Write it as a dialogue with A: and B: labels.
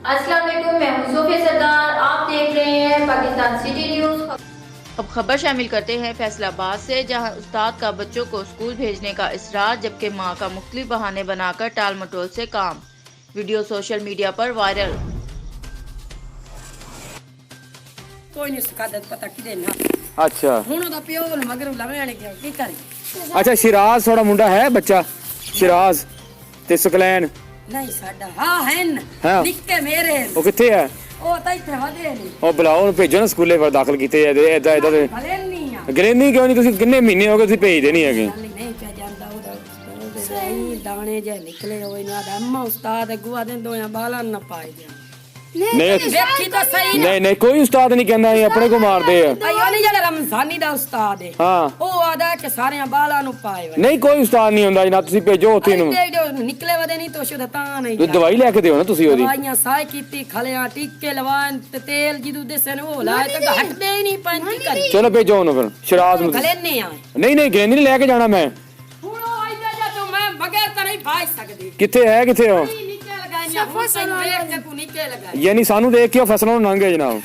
A: अस्सलाम वालेकुम, मैं हूं सोफिया सरदार। आप देख रहे हैं पाकिस्तान सिटी न्यूज।
B: अब खबर शामिल करते हैं फैसलाबाद से, जहां उस्ताद का बच्चों को स्कूल भेजने का इसरार, जबकि मां का मुख्तलिफ बहाने बनाकर टाल मटोल से काम। वीडियो सोशल मीडिया पर वायरल।
C: कोई नहीं सकादत पता किदे ना
D: अच्छा
C: ਹੁਣ ਉਹਦਾ ਪਿਓ ਨੂੰ ਮਗਰ ਲਵੇਣ ਗਿਆ ਕੀ ਕਰੇ
D: ਅੱਛਾ ਸ਼ਿਰਾਜ਼ ਤੁਹਾਡਾ ਮੁੰਡਾ ਹੈ ਬੱਚਾ ਸ਼ਿਰਾਜ਼ ਤੇ ਸਕਲੈਨ
C: ਨਹੀਂ ਸਾਡਾ ਹਾਂ ਹਨ
D: ਹਾਂ।
C: ਨਿੱਕੇ ਮੇਰੇ
D: ਉਹ ਕਿੱਥੇ ਹੈ
C: ਉਹ ਤਾਂ ਇੱਥੇ ਵਧੇ ਨਹੀਂ
D: ਉਹ ਬੁਲਾਓ ਉਹਨੂੰ ਭੇਜੋ ਨਾ ਸਕੂਲੇ ਫਿਰ ਦਾਖਲ ਕੀਤੇ ਜਾਂਦੇ ਇਦਾਂ ਇਦਾਂ ਦੇ
C: ਭਲੇ ਨਹੀਂ ਆ
D: ਗਰੇਨੀ ਕਿਉਂ ਨਹੀਂ ਤੁਸੀਂ ਕਿੰਨੇ ਮਹੀਨੇ ਹੋ ਗਏ ਤੁਸੀਂ ਭੇਜਦੇ ਨਹੀਂ ਹੈਗੇ
C: ਨਹੀਂ ਪਿਆ ਜਾਂਦਾ ਉਹਦਾ ਸਹੀ ਦਾਣੇ ਜੇ ਨਿਕਲੇ ਹੋਏ ਨਾ ਦਾ ਅੰਮਾ ਉਸਤਾਦ ਅਗਵਾ ਦਿੰਦੋ ਆ ਬਾਲਾਂ ਨਾ ਪਾਈ ਜਾ
D: ਨਹੀਂ
C: ਵੇਖੀ ਤਾਂ ਸਹੀ
D: ਨਹੀਂ ਨਹੀਂ ਕੋਈ ਉਸਤਾਦ ਨਹੀਂ ਕਹਿੰਦਾ ਇਹ ਆਪਣੇ ਕੋ ਮਾਰਦੇ ਆ
C: ਭਾਈ ਉਹ ਨਹੀਂ ਜਿਹੜਾ ਰਮਜ਼ਾਨੀ ਦਾ ਉਸਤਾਦ ਹੈ
D: ਹਾਂ
C: ਉਹ ਆਦਾ ਕਿ ਸਾਰਿਆਂ ਬਾਲਾਂ ਨੂੰ ਪਾਏ ਵਾ
D: ਨਹੀਂ ਕੋਈ ਉਸਤਾਦ ਨਹੀਂ ਹੁੰਦਾ ਜਨਾ ਤੁਸੀਂ ਭੇਜੋ ਉੱਥੇ ਨੂੰ
C: ਨਿਕਲੇ ਵਦੇ ਨਹੀਂ ਤੋਸ਼ ਦਾ ਤਾਂ ਨਹੀਂ
D: ਤੁਸੀਂ ਦਵਾਈ ਲੈ ਕੇ ਦਿਓ ਨਾ ਤੁਸੀਂ ਉਹਦੀ
C: ਦਵਾਈਆਂ ਸਾਇ ਕੀਤੀ ਖਲਿਆਂ ਟੀਕੇ ਲਵਾਨ ਤੇ ਤੇਲ ਜਿਦੂ ਦੇਸਨ ਉਹ ਲਾਏ ਤਾਂ ਹਟਦੇ ਹੀ ਨਹੀਂ ਪੰਜ ਕਰੀ
D: ਚਲੋ ਭੇਜੋ ਉਹਨੂੰ ਫਿਰ ਸ਼ਿਰਾਜ਼ ਨੂੰ
C: ਖਲੇ ਨਹੀਂ ਆ
D: ਨਹੀਂ ਨਹੀਂ ਗਰੇਨੀ ਨਹੀਂ ਲੈ ਕੇ ਜਾਣਾ ਮੈਂ
C: ਹੁਣ ਉਹ ਆਇਦਾ ਜਾ ਤੂੰ ਮੈਂ ਬਗੈਰ ਤਾਂ ਨਹੀਂ ਭਾਈ ਸਕਦੀ
D: ਕਿੱਥੇ ਹੈ ਕਿੱਥੇ ਹੋ
C: ਨਿੱਕੇ ਲਗਾਈਆਂ ਹੁਣ ਤੈਨੂੰ ਵੇਖ ਕੇ ਤੂੰ ਨਿੱਕੇ ਲਗਾਈ
D: ਯਾਨੀ ਸਾਨੂੰ ਦੇਖ ਕੇ ਉਹ ਫਸਲਾਂ ਨੂੰ ਲੰਘ ਗਏ ਜਨਾਬ